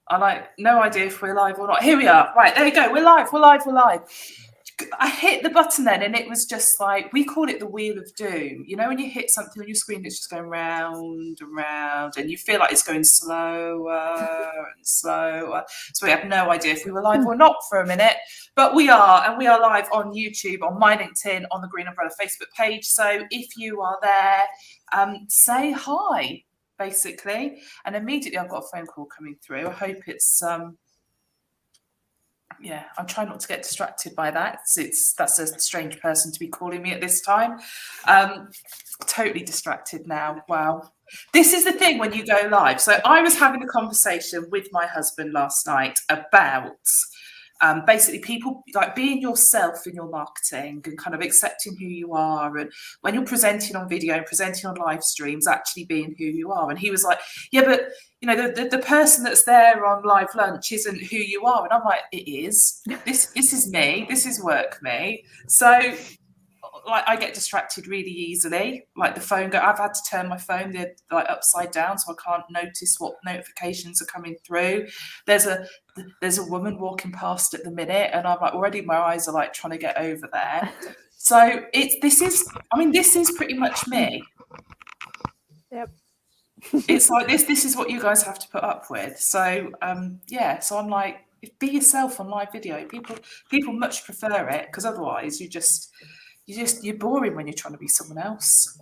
I'm like, no idea if we're live or not. Here we are. Right, there you go. We're live. I hit the button then, and it was just like, we call it the wheel of doom. You know, when you hit something on your screen, it's just going round and round, and you feel like it's going slower and slower. So we have no idea if we were live or not for a minute, but we are, and we are live on YouTube, on my LinkedIn, on the Green Umbrella Facebook page. So if you are there, say hi, basically. And immediately I've got a phone call coming through. I hope it's yeah, I'm trying not to get distracted by that. That's a strange person to be calling me at this time. Totally distracted now. Wow. This is the thing when you go live. So I was having a conversation with my husband last night about basically people like being yourself in your marketing and kind of accepting who you are, and when you're presenting on video and presenting on live streams, actually being who you are. And he was like, yeah, but you know, the person that's there on live lunch isn't who you are. And I'm like, it is. This is me. This is work me. So like I get distracted really easily. Like the phone I've had to turn my phone like upside down so I can't notice what notifications are coming through. There's a woman walking past at the minute, and I'm like, already my eyes are like trying to get over there. So this is pretty much me. Yep. It's like this is what you guys have to put up with. So yeah, so I'm like, be yourself on live video. People much prefer it, because otherwise you're boring when you're trying to be someone else.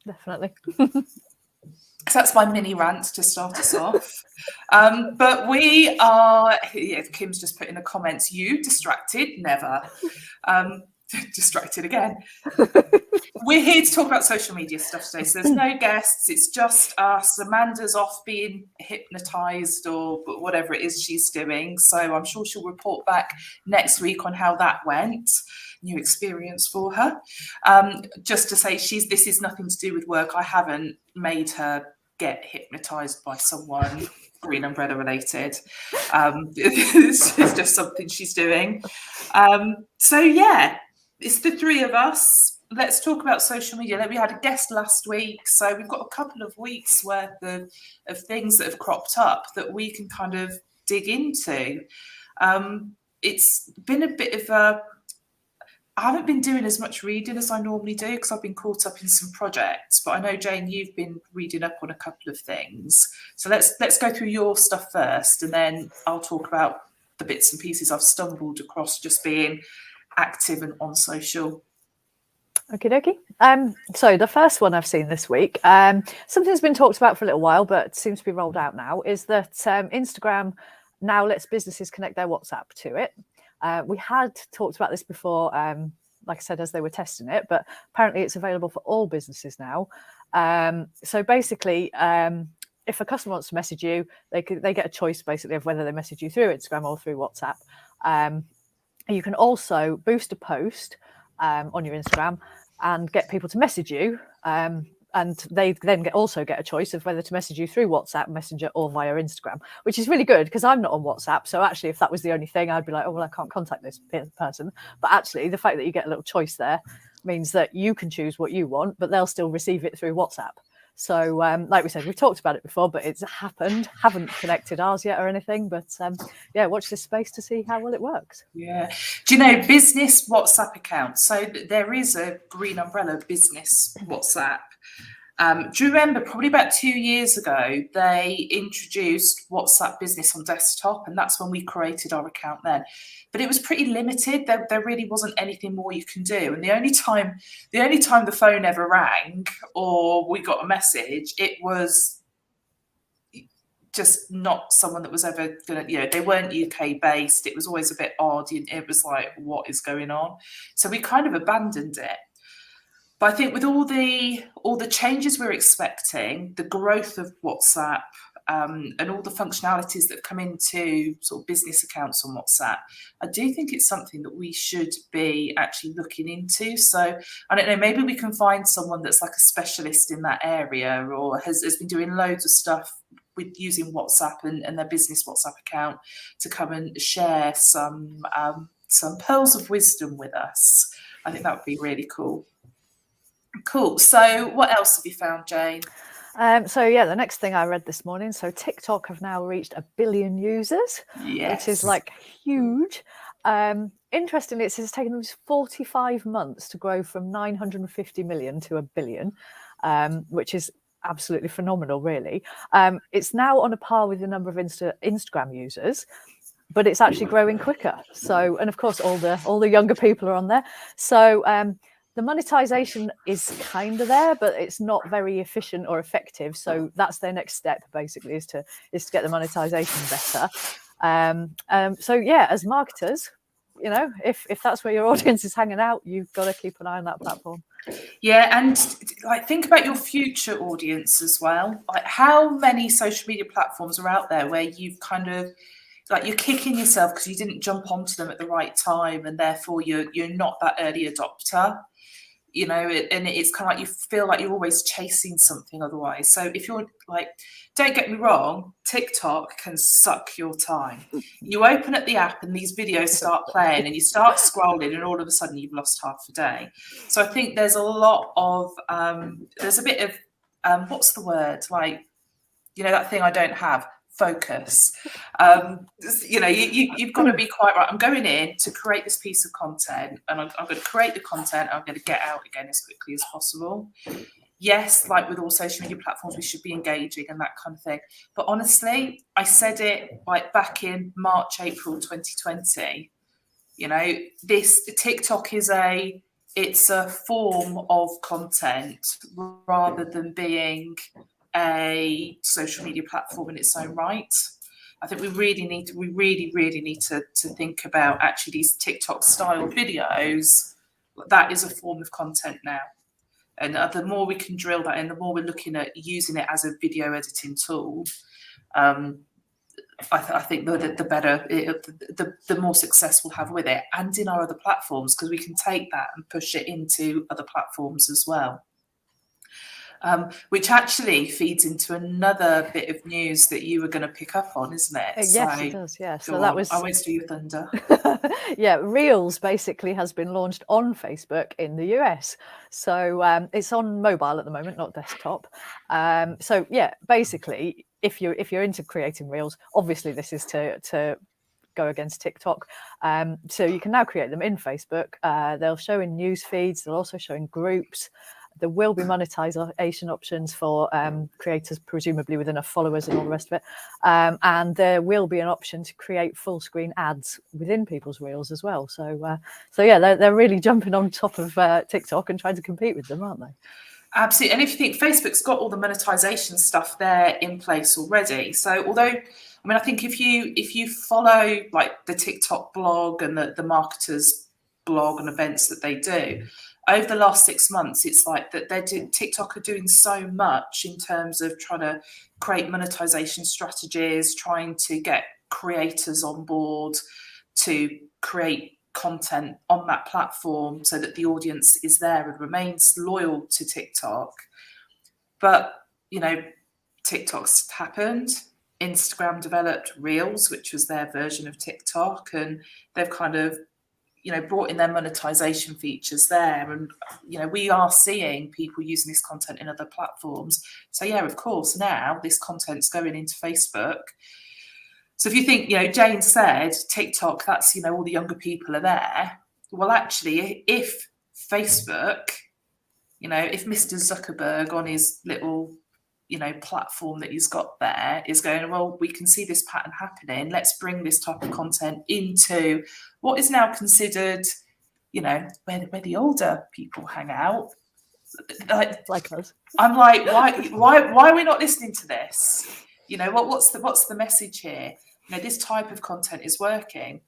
Definitely. So that's my mini rant to start us off. But we are, yeah, Kim's just put in the comments, you distracted, never. Distracted again. We're here to talk about social media stuff today. So there's no guests, it's just us. Amanda's off being hypnotized or whatever it is she's doing. So I'm sure she'll report back next week on how that went. New experience for her. Just to say, this is nothing to do with work. I haven't made her get hypnotized by someone Green Umbrella related. It's just something she's doing. So yeah, it's the three of us. Let's talk about social media. We had a guest last week, so we've got a couple of weeks worth of things that have cropped up that we can kind of dig into. It's been a bit of I haven't been doing as much reading as I normally do because I've been caught up in some projects, but I know, Jane, you've been reading up on a couple of things. So let's go through your stuff first, and then I'll talk about the bits and pieces I've stumbled across just being active and on social. Okie dokie. So the first one I've seen this week, something's been talked about for a little while, but seems to be rolled out now, is that Instagram now lets businesses connect their WhatsApp to it. We had talked about this before, like I said, as they were testing it, but apparently it's available for all businesses now. So basically, if a customer wants to message you, they get a choice basically of whether they message you through Instagram or through WhatsApp. You can also boost a post on your Instagram and get people to message you. And they then also get a choice of whether to message you through WhatsApp, Messenger, or via Instagram, which is really good because I'm not on WhatsApp. So actually, if that was the only thing, I'd be like, oh, well, I can't contact this person. But actually, the fact that you get a little choice there means that you can choose what you want, but they'll still receive it through WhatsApp. So like we said, we've talked about it before, but it's happened. Haven't connected ours yet or anything. But yeah, watch this space to see how well it works. Yeah. Do you know business WhatsApp accounts? So there is a Green Umbrella business WhatsApp. Do you remember probably about 2 years ago, they introduced WhatsApp Business on desktop, and that's when we created our account then. But it was pretty limited. There really wasn't anything more you can do. And the only time the phone ever rang or we got a message, it was just not someone that was ever going to, they weren't UK based. It was always a bit odd. It was like, what is going on? So we kind of abandoned it. But I think with all the changes we're expecting, the growth of WhatsApp, and all the functionalities that come into sort of business accounts on WhatsApp, I do think it's something that we should be actually looking into. So I don't know, maybe we can find someone that's like a specialist in that area, or has been doing loads of stuff with using WhatsApp and their business WhatsApp account to come and share some pearls of wisdom with us. I think that would be really cool. Cool. So what else have you found, Jane? So yeah, the next thing I read this morning, so TikTok have now reached 1 billion users, Yes. which is like huge. Interestingly, it says it's taken them 45 months to grow from 950 million to 1 billion, which is absolutely phenomenal, really. It's now on a par with the number of Instagram users, but it's actually growing quicker. So, and of course, all the younger people are on there. So the monetization is kind of there, but it's not very efficient or effective. So that's their next step, basically, is to get the monetization better. So yeah, as marketers, you know, if that's where your audience is hanging out, you've got to keep an eye on that platform. Yeah, and like think about your future audience as well. Like how many social media platforms are out there where you've kind of like you're kicking yourself because you didn't jump onto them at the right time, and therefore you're not that early adopter. You know, and it's kind of like you feel like you're always chasing something otherwise. So if you're like, don't get me wrong, TikTok can suck your time. You open up the app and these videos start playing and you start scrolling and all of a sudden you've lost half a day. So I think there's a lot of, there's a bit of, what's the word? Like, you know, that thing I don't have, focus. You know, you've got to be quite right. I'm going in to create this piece of content and I'm going to create the content. I'm going to get out again as quickly as possible. Yes, like with all social media platforms, we should be engaging and that kind of thing. But honestly, I said it like back in March, April 2020. You know, this TikTok is it's a form of content rather than being a social media platform in its own right. I think we really need to think about actually these TikTok style videos. That is a form of content now. And the more we can drill that in, the more we're looking at using it as a video editing tool. I think the better, the more success we'll have with it, and in our other platforms, because we can take that and push it into other platforms as well. Which actually feeds into another bit of news that you were going to pick up on, isn't it? Yes, it does. Yeah. So that was. I won't steal your thunder. Yeah, Reels basically has been launched on Facebook in the US. So it's on mobile at the moment, not desktop. So yeah, basically, if you're into creating Reels, obviously this is to go against TikTok. So you can now create them in Facebook. They'll show in Newsfeeds. They'll also show in Groups. There will be monetization options for creators, presumably with enough followers and all the rest of it. And there will be an option to create full screen ads within people's Reels as well. So yeah, they're really jumping on top of TikTok and trying to compete with them, aren't they? Absolutely. And if you think Facebook's got all the monetization stuff there in place already. So although, I mean, I think if you follow like the TikTok blog and the marketers blog and events that they do, over the last 6 months, it's like that TikTok are doing so much in terms of trying to create monetization strategies, trying to get creators on board to create content on that platform so that the audience is there and remains loyal to TikTok. But, you know, TikTok's happened. Instagram developed Reels, which was their version of TikTok, and they've kind of, you know, brought in their monetization features there. And, you know, we are seeing people using this content in other platforms. So, yeah, of course, now this content's going into Facebook. So if you think, you know, Jane said TikTok, that's, you know, all the younger people are there. Well, actually, if Facebook, you know, if Mr. Zuckerberg on his little, you know, platform that he's got there is going, well, we can see this pattern happening. Let's bring this type of content into what is now considered, you know, where the older people hang out. Like us. I'm like, why are we not listening to this? You know, what's the message here? You know, this type of content is working.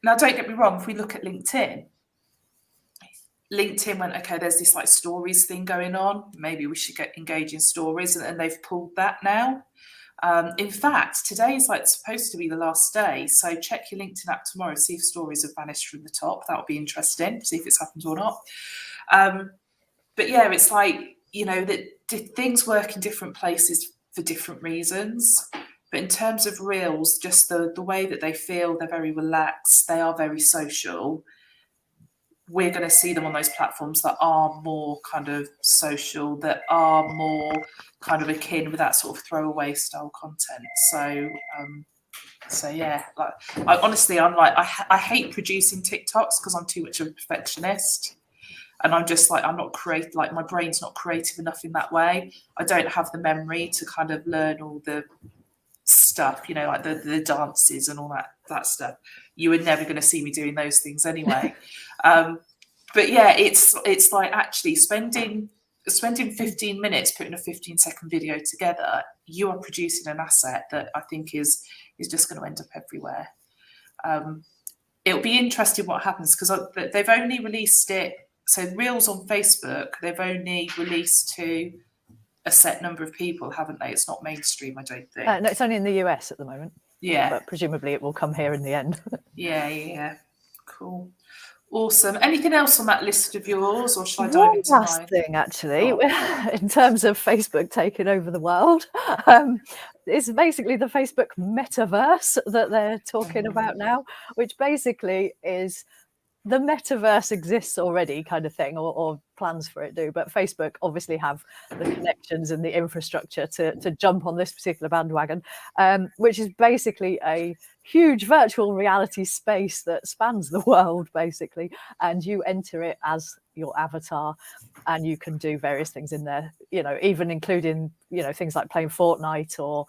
Now, don't get me wrong. If we look at LinkedIn went, okay, there's this like stories thing going on. Maybe we should get engaged in stories, and they've pulled that now. In fact, today is like supposed to be the last day. So check your LinkedIn app tomorrow, see if stories have vanished from the top. That would be interesting, see if it's happened or not. But yeah, it's like, you know, that things work in different places for different reasons. But in terms of Reels, just the way that they feel, they're very relaxed, they are very social. we're going to see them on those platforms that are more kind of social, that are more kind of akin with that sort of throwaway style content. So yeah, like I hate producing TikToks because I'm too much of a perfectionist, and I'm just like, I'm not creative, like my brain's not creative enough in that way. I don't have the memory to kind of learn all the stuff, you know, like the dances and all that stuff. You were never going to see me doing those things anyway. But yeah, it's like actually spending 15 minutes putting a 15-second video together. You are producing an asset that I think is just going to end up everywhere. It'll be interesting what happens, because they've only released it. So Reels on Facebook, they've only released to a set number of people, haven't they? It's not mainstream, I don't think. No, it's only in the US at the moment. Yeah. But presumably it will come here in the end. Yeah. Cool. Awesome. Anything else on that list of yours, or should I dive into One last mine? thing, actually, in terms of Facebook taking over the world, it's basically the Facebook Metaverse that they're talking about now, which basically is the Metaverse exists already kind of thing, or plans for it do, but Facebook obviously have the connections and the infrastructure to jump on this particular bandwagon, which is basically a huge virtual reality space that spans the world, basically, and you enter it as your avatar, and you can do various things in there, you know, even including, you know, things like playing Fortnite or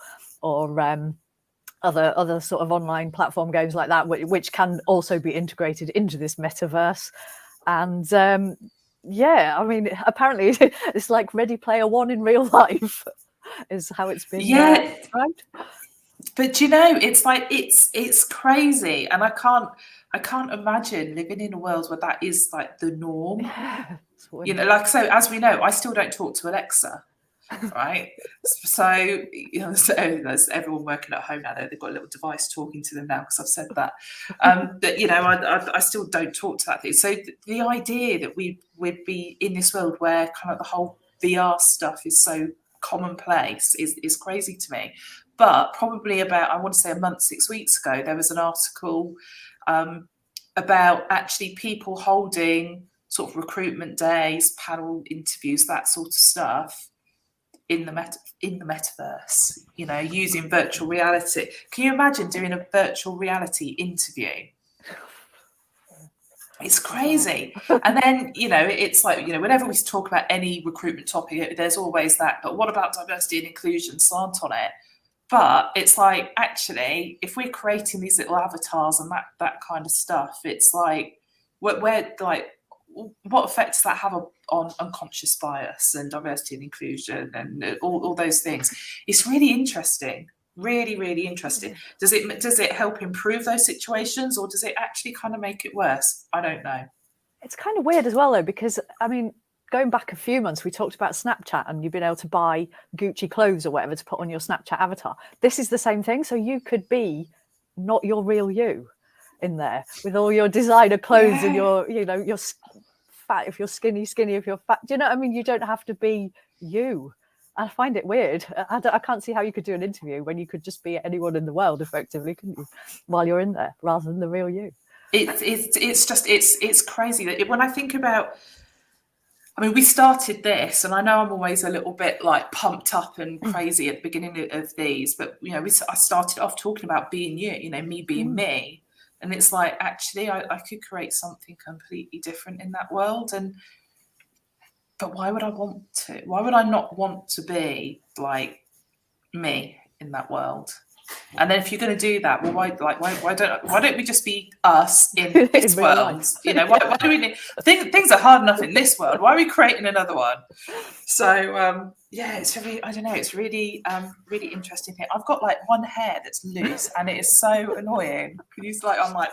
other sort of online platform games like that, which can also be integrated into this metaverse. And yeah, I mean, apparently it's like Ready Player One in real life, is how it's been described. But you know, it's like it's crazy, and I can't imagine living in a world where that is like the norm. You know, like, so as we know, I still don't talk to Alexa. Right, so you know, there's everyone working at home now. They've got a little device talking to them now because I've said that. But you know, I still don't talk to that thing. So the idea that we'd be in this world where kind of the whole VR stuff is so commonplace is crazy to me. But probably about, I want to say a month, 6 weeks ago, there was an article about actually people holding sort of recruitment days, panel interviews, that sort of stuff in the metaverse, you know, using virtual reality. Can you imagine doing a virtual reality interview? It's crazy. And then, you know, it's like, you know, whenever we talk about any recruitment topic, there's always that, but what about diversity and inclusion slant on it? But it's like, actually, if we're creating these little avatars and that kind of stuff, it's like, we're like, what effect does that have on unconscious bias and diversity and inclusion and all those things? It's really interesting, really interesting. Does it help improve those situations, or does it actually kind of make it worse? I don't know. It's kind of weird as well, though, because I mean, going back a few months, we talked about Snapchat and you've been able to buy Gucci clothes or whatever to put on your Snapchat avatar. This is the same thing. So you could be not your real you in there with all your designer clothes and your, you know, your fat if you're skinny if you're fat. Do you know what I mean? You don't have to be you. I find it weird. I can't see how you could do an interview when you could just be anyone in the world effectively, couldn't you, while you're in there, rather than the real you. It's crazy that when I think about, I mean, we started this, and I know I'm always a little bit like pumped up and crazy at the beginning of these, but you know, I started off talking about being you know, me being me. And it's like, actually, I could create something completely different in that world. But why would I want to? Why would I not want to be like me in that world? And then if you're going to do that, well, why don't we just be us in this world? You know, why do we need things are hard enough in this world? Why are we creating another one? So yeah, it's really, I don't know, it's really really interesting thing. I've got like one hair that's loose, and it is so annoying. I'm like,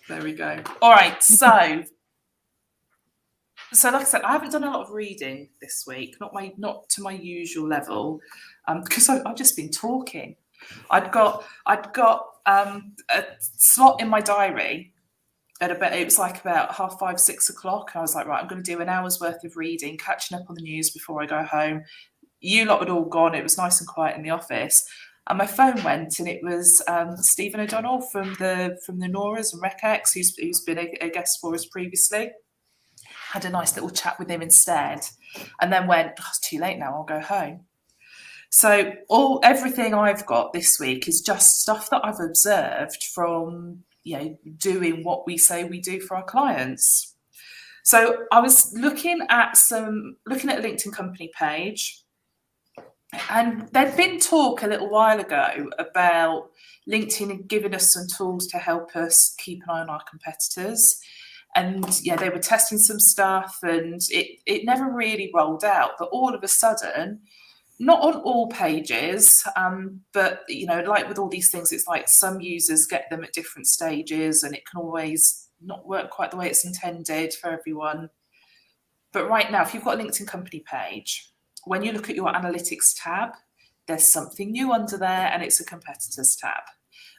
there we go. All right, so like I said, I haven't done a lot of reading this week, not to my usual level, because I've just been talking. I'd got a slot in my diary at it was like about 5:30, 6 o'clock. I was like, right, I'm going to do an hour's worth of reading, catching up on the news before I go home. You lot had all gone. It was nice and quiet in the office. And my phone went, and it was Stephen O'Donnell from the Noras and RecX, who's been a guest for us previously. Had a nice little chat with him instead, and then went, oh, it's too late now, I'll go home. So everything I've got this week is just stuff that I've observed from, you know, doing what we say we do for our clients. So I was looking at a LinkedIn company page, and there'd been talk a little while ago about LinkedIn giving us some tools to help us keep an eye on our competitors. And yeah, they were testing some stuff, and it never really rolled out. But all of a sudden, not on all pages, but, you know, like with all these things, it's like some users get them at different stages, and it can always not work quite the way it's intended for everyone. But right now, if you've got a LinkedIn company page, when you look at your analytics tab, there's something new under there, and it's a competitors tab.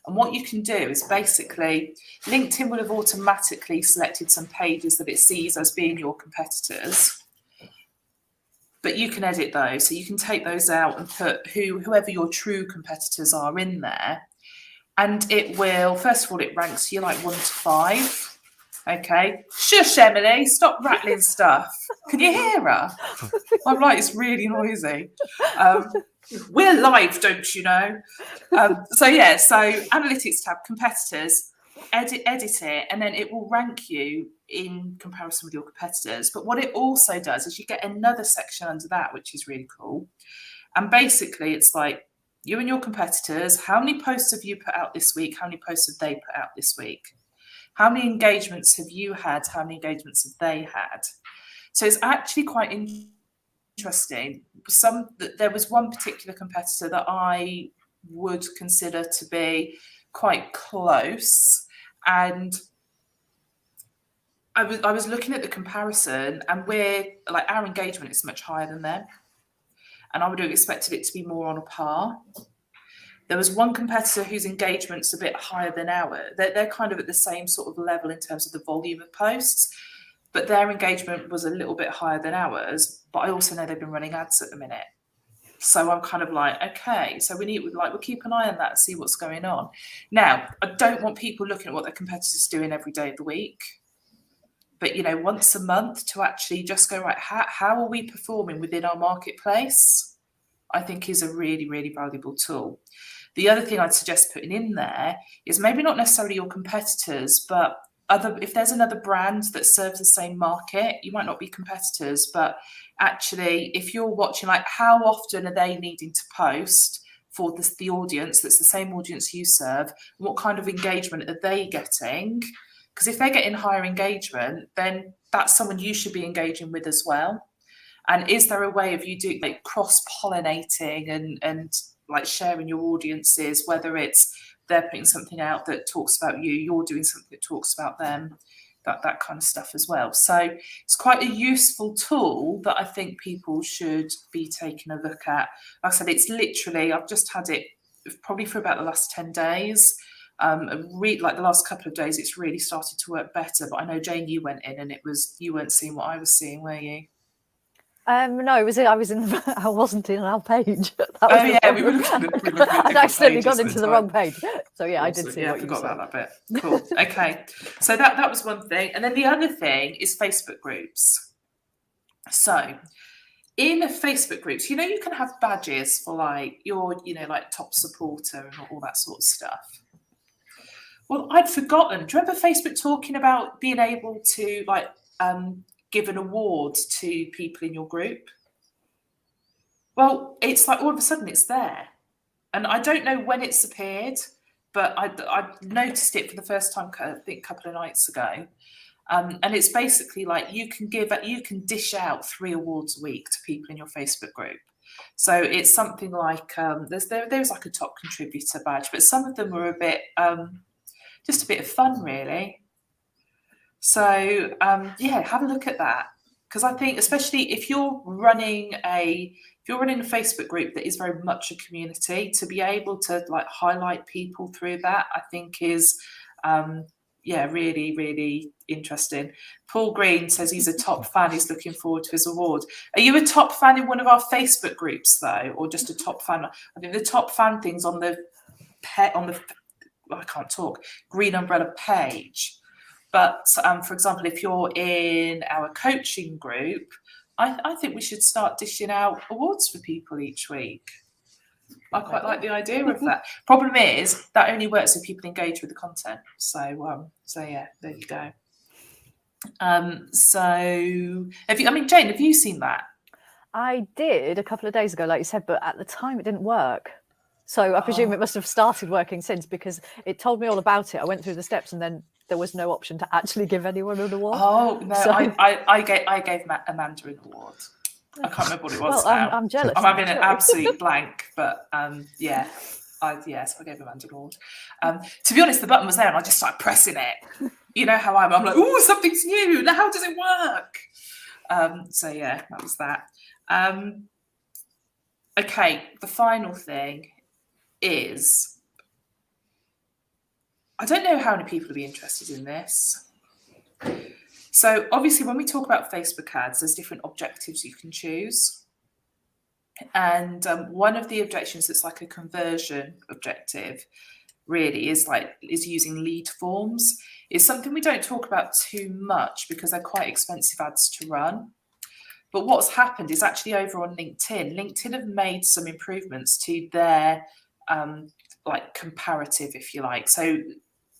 And what you can do is basically, LinkedIn will have automatically selected some pages that it sees as being your competitors, but you can edit those. So you can take those out and put whoever your true competitors are in there. And it will, first of all, it ranks you like 1 to 5. Okay. Shush, Emily, stop rattling stuff. Can you hear her? I'm like, it's really noisy. We're live, don't you know? So analytics tab, competitors, edit it, and then it will rank you in comparison with your competitors. But what it also does is you get another section under that, which is really cool. And basically it's like you and your competitors, how many posts have you put out this week? How many posts have they put out this week? How many engagements have you had? How many engagements have they had? So it's actually quite interesting. There was one particular competitor that I would consider to be quite close, and I was looking at the comparison, and we're like, our engagement is much higher than them, and I would have expected it to be more on a par. There was one competitor whose engagement's a bit higher than ours. They're kind of at the same sort of level in terms of the volume of posts, but their engagement was a little bit higher than ours. But I also know they've been running ads at the minute. So I'm kind of like, okay, so we'll keep an eye on that and see what's going on. Now, I don't want people looking at what their competitors are doing every day of the week. But, you know, once a month to actually just go, right, how are we performing within our marketplace, I think is a really, really valuable tool. The other thing I'd suggest putting in there is maybe not necessarily your competitors, but if there's another brand that serves the same market, you might not be competitors, but actually if you're watching, like, how often are they needing to post for the audience that's the same audience you serve, and what kind of engagement are they getting? Because if they're getting higher engagement, then that's someone you should be engaging with as well. And is there a way of you doing like cross-pollinating and like sharing your audiences, whether it's they're putting something out that talks about you, you're doing something that talks about them, that kind of stuff as well. So it's quite a useful tool that I think people should be taking a look at. Like I said, it's literally, I've just had it probably for about the last 10 days. Like the last couple of days, it's really started to work better. But I know, Jane, you went in and you weren't seeing what I was seeing, were you? No, I wasn't in our page. We were looking at I'd accidentally gone into the wrong page. So yeah, awesome. I did see what you said. I forgot about that bit. Cool. Okay. So that was one thing. And then the other thing is Facebook groups. So in Facebook groups, you know, you can have badges for like your, you know, like top supporter and all that sort of stuff. Well, I'd forgotten. Do you remember Facebook talking about being able to like give an award to people in your group? Well, it's like all of a sudden it's there. And I don't know when it's appeared, but I noticed it for the first time, I think, a couple of nights ago. And it's basically like you can dish out 3 awards a week to people in your Facebook group. So it's something like there's like a top contributor badge, but some of them were a bit just a bit of fun, really. So have a look at that, because I think especially if you're running a Facebook group that is very much a community, to be able to like highlight people through that, I think is yeah, really, really interesting. Paul Green says he's a top fan. He's looking forward to his award. Are you a top fan in one of our Facebook groups though, or just a top fan? I think the top fan thing's on the I can't talk, Green Umbrella page. But for example, if you're in our coaching group, I think we should start dishing out awards for people each week. I quite like the idea of that. Problem is that only works if people engage with the content. So yeah, there you go. So have you? I mean, Jane, have you seen that? I did a couple of days ago, like you said, but at the time it didn't work. So I presume it must have started working since, because it told me all about it. I went through the steps and then there was no option to actually give anyone an award. Oh no, so, I gave Amanda an award. I can't remember what it was. Well, now. I'm jealous. I'm having an absolute blank, but yeah. So I gave Amanda an award. To be honest, the button was there and I just started pressing it. You know how I'm like, oh, something's new. Now how does it work? So yeah, that was that. Okay, the final thing is, I don't know how many people will be interested in this. So obviously when we talk about Facebook ads, there's different objectives you can choose. And one of the objections that's like a conversion objective really is using lead forms. It's something we don't talk about too much because they're quite expensive ads to run. But what's happened is actually over on LinkedIn have made some improvements to their like comparative, if you like. So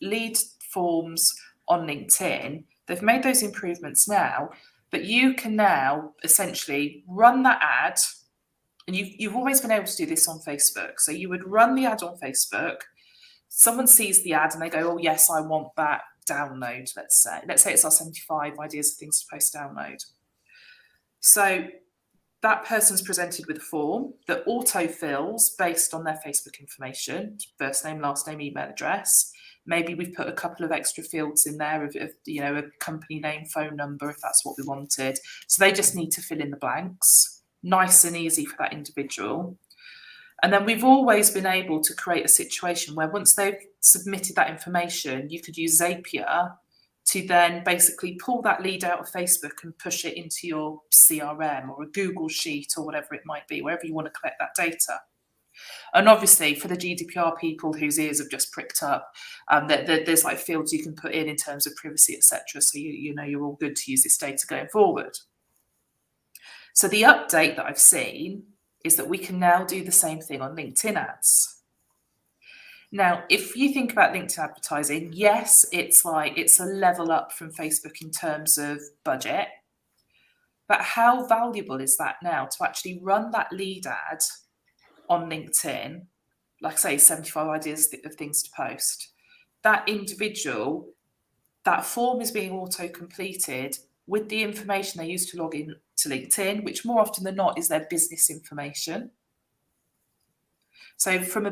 lead forms on LinkedIn, they've made those improvements now, but you can now essentially run that ad, and you've always been able to do this on Facebook. So you would run the ad on Facebook, someone sees the ad and they go, oh yes, I want that download, let's say it's our 75 ideas of things to post download. So that person's presented with a form that auto-fills based on their Facebook information, first name, last name, email address. Maybe we've put a couple of extra fields in there of a company name, phone number, if that's what we wanted. So they just need to fill in the blanks. Nice and easy for that individual. And then we've always been able to create a situation where once they've submitted that information, you could use Zapier to then basically pull that lead out of Facebook and push it into your CRM or a Google Sheet or whatever it might be, wherever you want to collect that data. And obviously for the GDPR people whose ears have just pricked up, there's like fields you can put in terms of privacy, etc. So you know you're all good to use this data going forward. So the update that I've seen is that we can now do the same thing on LinkedIn ads. Now, if you think about LinkedIn advertising, yes, it's a level up from Facebook in terms of budget. But how valuable is that now to actually run that lead ad on LinkedIn, like I say, 75 ideas of things to post? That individual, that form is being auto-completed with the information they use to log in to LinkedIn, which more often than not is their business information. So from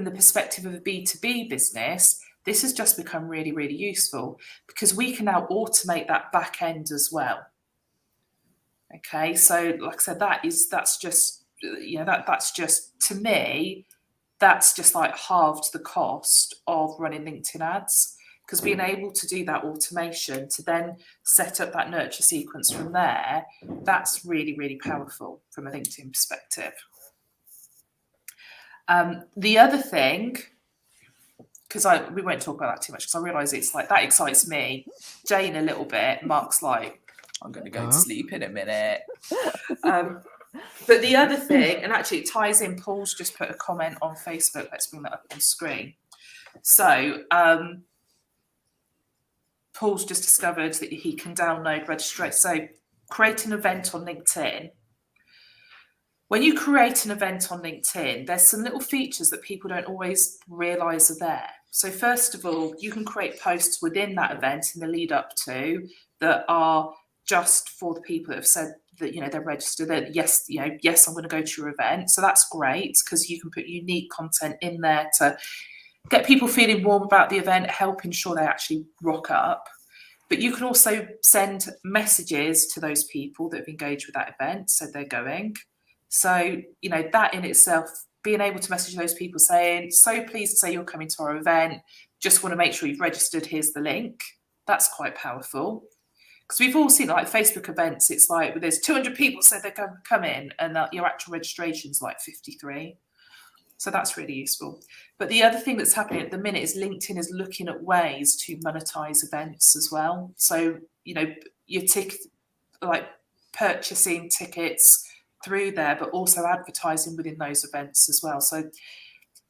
the perspective of a B2B business, this has just become really, really useful because we can now automate that back end as well. Okay, so like I said, that's just to me, that's just like halved the cost of running LinkedIn ads, because being able to do that automation to then set up that nurture sequence from there, that's really, really powerful from a LinkedIn perspective. The other thing, because we won't talk about that too much because I realise it's like that excites me, Jane a little bit, Mark's like, I'm going to go to sleep in a minute. But the other thing, and actually it ties in, Paul's just put a comment on Facebook. Let's bring that up on screen. So Paul's just discovered that he can download, register. So create an event on LinkedIn. When you create an event on LinkedIn, there's some little features that people don't always realise are there. So first of all, you can create posts within that event in the lead up to that are just for the people that have said that, they're registered, that yes, I'm going to go to your event. So that's great because you can put unique content in there to get people feeling warm about the event, help ensure they actually rock up. But you can also send messages to those people that have engaged with that event, so they're going. So, that in itself, being able to message those people saying, so pleased to say you're coming to our event, just want to make sure you've registered, here's the link. That's quite powerful. Because we've all seen like Facebook events, it's like there's 200 people said they're going to come in and your actual registration's like 53. So that's really useful. But the other thing that's happening at the minute is LinkedIn is looking at ways to monetize events as well. So, your like purchasing tickets through there, but also advertising within those events as well. So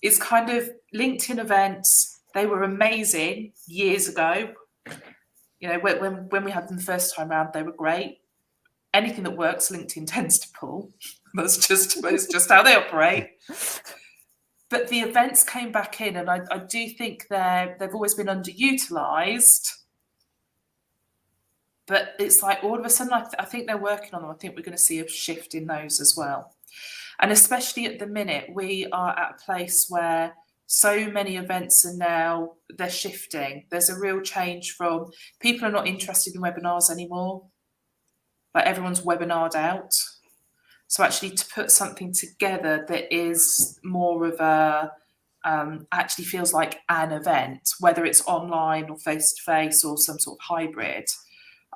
it's kind of LinkedIn events. They were amazing years ago. When we had them the first time around, they were great. Anything that works, LinkedIn tends to pull. That's just how they operate. But the events came back in, and I do think they've always been underutilized. But it's like all of a sudden, I think they're working on them. I think we're going to see a shift in those as well. And especially at the minute, we are at a place where so many events are now, they're shifting. There's a real change from people are not interested in webinars anymore. Like everyone's webinared out. So actually to put something together that is more of a, actually feels like an event, whether it's online or face-to-face or some sort of hybrid,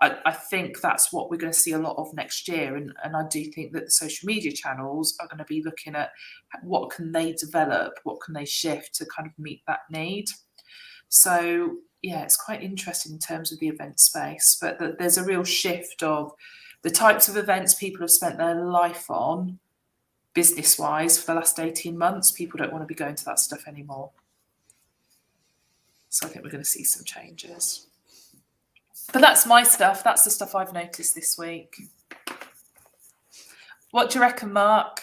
I think that's what we're going to see a lot of next year. And I do think that the social media channels are going to be looking at what can they develop, what can they shift to kind of meet that need. So, yeah, it's quite interesting in terms of the event space, but there's a real shift of the types of events people have spent their life on, business-wise, for the last 18 months. People don't want to be going to that stuff anymore. So I think we're going to see some changes. But that's my stuff. That's the stuff I've noticed this week. What do you reckon, Mark?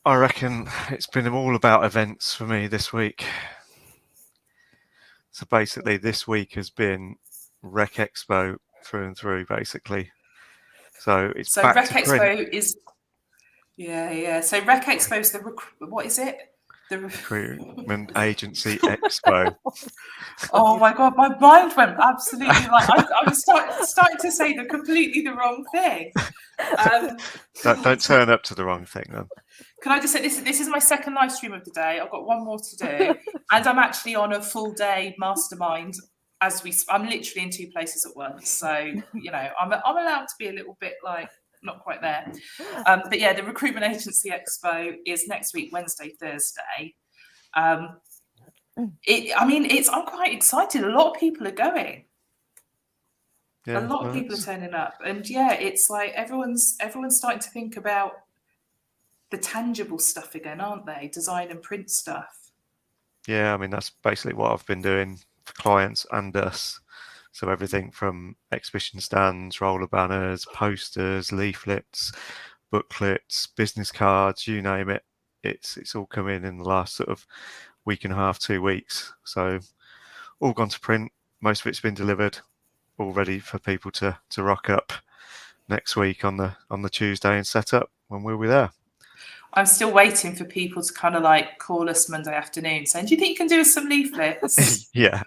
I reckon it's been all about events for me this week. So basically this week has been Rec Expo through and through, basically. So it's back Rec to Expo print. is, yeah. So Rec Expo is what is it? The Recruitment Agency Expo. Oh my God, my mind went absolutely like I was starting to say completely the wrong thing. Don't turn up to the wrong thing then. Can I just say this is my second live stream of the day. I've got one more to do, and I'm actually on a full day mastermind I'm literally in two places at once. So I'm allowed to be a little bit like not quite there. But yeah, the Recruitment Agency Expo is next week, Wednesday, Thursday. I'm quite excited. A lot of people are going. Yeah, a lot of people are turning up, and yeah, it's like everyone's starting to think about the tangible stuff again, aren't they? Design and print stuff. Yeah, I mean that's basically what I've been doing for clients and us. So everything from exhibition stands, roller banners, posters, leaflets, booklets, business cards, you name it. It's all come in the last sort of week and a half, 2 weeks. So all gone to print. Most of it's been delivered, all ready for people to rock up next week on the Tuesday and set up when we'll be there. I'm still waiting for people to kind of like call us Monday afternoon saying, do you think you can do us some leaflets? Yeah.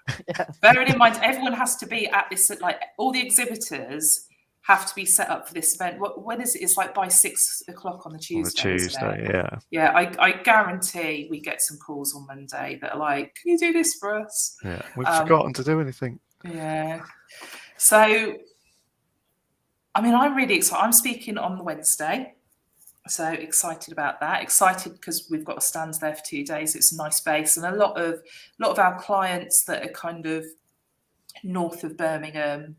Bearing in mind, everyone has to be at this, like all the exhibitors have to be set up for this event. When is it? It's like by 6 o'clock on the Tuesday. Isn't it? Yeah. Yeah, I guarantee we get some calls on Monday that are like, can you do this for us? Yeah, we've forgotten to do anything. Yeah. So, I mean, I'm really excited. I'm speaking on the Wednesday. So excited about that. Excited because we've got a stand there for 2 days. It's a nice space, and a lot of our clients that are kind of north of Birmingham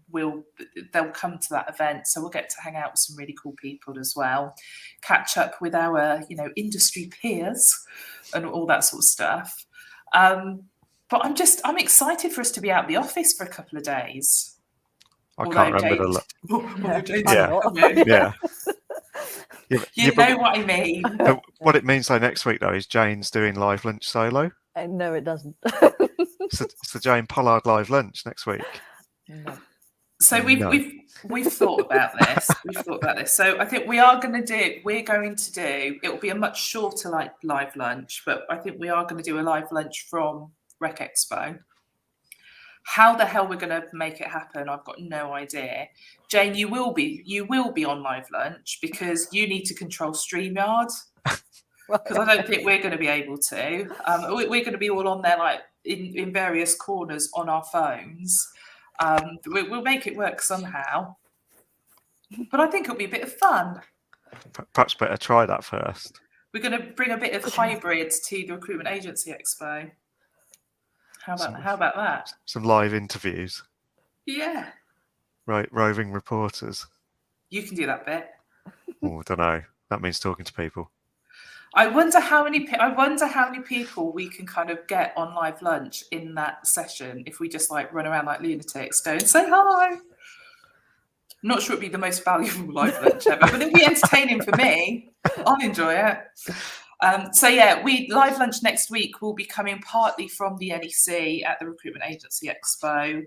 they'll come to that event. So we'll get to hang out with some really cool people as well, catch up with our industry peers and all that sort of stuff. But I'm excited for us to be out of the office for a couple of days. I can't remember Yeah. You know what I mean. But what it means though next week though is Jane's doing live lunch solo. No, it doesn't. It's the Jane Pollard live lunch next week. No. So we've thought about this. So I think we're going to do. It will be a much shorter live lunch, but I think we are going to do a live lunch from Rec Expo. How the hell we're going to make it happen, I've got no idea. Jane, you will be on live lunch because you need to control StreamYard. because I don't think we're going to be able to. We're going to be all on there, like in various corners on our phones. We'll make it work somehow. But I think it'll be a bit of fun. Perhaps better try that first. We're going to bring a bit of hybrids to the Recruitment Agency Expo. How about that? Some live interviews. Yeah. Right, roving reporters. You can do that bit. Oh, I don't know. That means talking to people. I wonder how many people we can kind of get on live lunch in that session if we just like run around like lunatics, go and say hi. I'm not sure it'd be the most valuable live lunch ever, but it'll be entertaining for me. I'll enjoy it. So yeah, live lunch next week will be coming partly from the NEC at the Recruitment Agency Expo.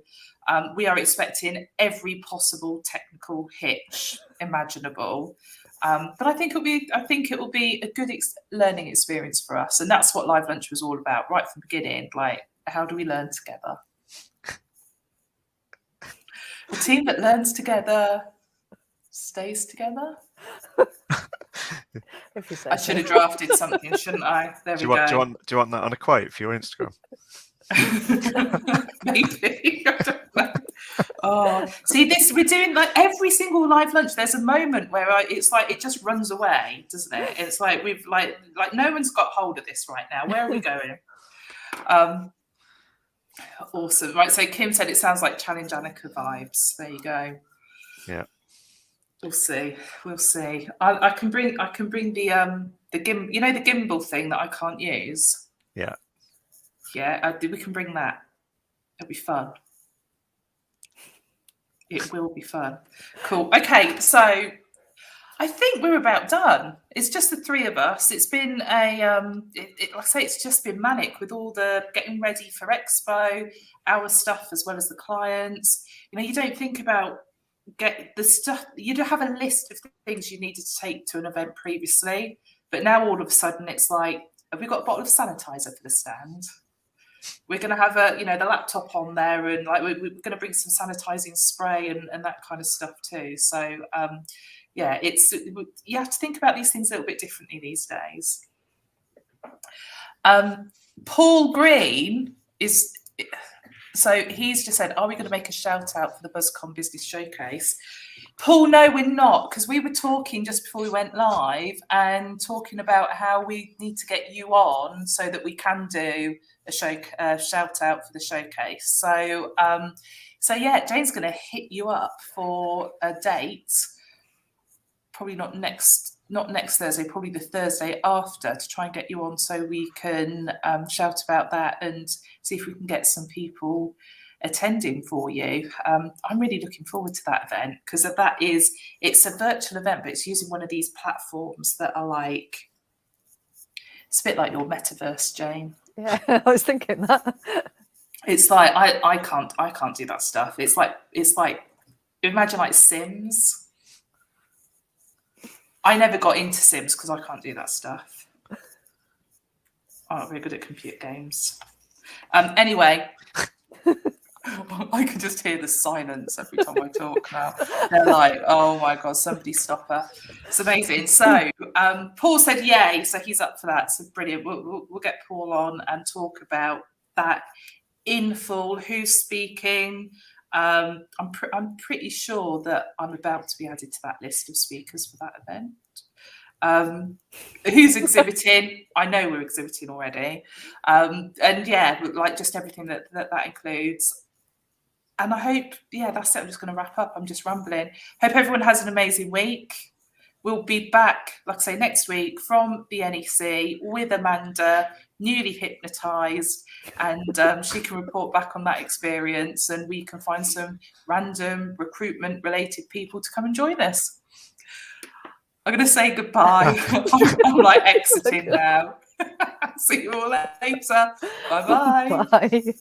We are expecting every possible technical hitch imaginable, but I think it will be a good learning experience for us, and that's what live lunch was all about right from the beginning. Like, how do we learn together? A team that learns together stays together. If you say I should have drafted something, shouldn't I? There we go. Do you want that on a quote for your Instagram? Maybe. I don't know. Oh, see, we're doing like every single live lunch. There's a moment where it's like it just runs away, doesn't it? It's like we've like no one's got hold of this right now. Where are we going? Awesome. Right. So Kim said it sounds like Challenge Annika vibes. There you go. Yeah. We'll see. I can bring the the gimbal thing that I can't use. Yeah. Yeah. We can bring that. It'll be fun. It will be fun. Cool. Okay. So I think we're about done. It's just the three of us. It's been like I say, it's just been manic with all the getting ready for Expo, our stuff as well as the clients. You know, you don't think about get the stuff. You'd have a list of things you needed to take to an event previously, but now all of a sudden it's like, have we got a bottle of sanitizer for the stand? We're going to have the laptop on there, and like we're going to bring some sanitizing spray and that kind of stuff too. So yeah, you have to think about these things a little bit differently these days. Paul Green he's just said, are we going to make a shout out for the BuzzCon Business Showcase? Paul, no, we're not, because we were talking just before we went live and talking about how we need to get you on so that we can do a shout out for the showcase. So yeah, Jane's going to hit you up for a date. Probably not next Thursday, probably the Thursday after, to try and get you on so we can shout about that and see if we can get some people attending for you. I'm really looking forward to that event because it's a virtual event, but it's using one of these platforms that are like, it's a bit like your Metaverse, Jane. Yeah, I was thinking that. It's like I can't do that stuff. It's like imagine like Sims. I never got into Sims because I can't do that stuff. I'm not very good at computer games. Anyway, I can just hear the silence every time I talk now. They're like, oh my God, somebody stop her. It's amazing. So Paul said yay, so he's up for that. So brilliant. We'll get Paul on and talk about that in full. Who's speaking? I'm pretty sure that I'm about to be added to that list of speakers for that event. Who's exhibiting? I know we're exhibiting already. And yeah, like just everything that includes. And I hope, yeah, that's it. I'm just going to wrap up. I'm just rambling. Hope everyone has an amazing week. We'll be back, like I say, next week from the NEC with Amanda, newly hypnotised, and she can report back on that experience, and we can find some random recruitment-related people to come and join us. I'm going to say goodbye. I'm like exiting now. See you all later. Bye-bye. Bye.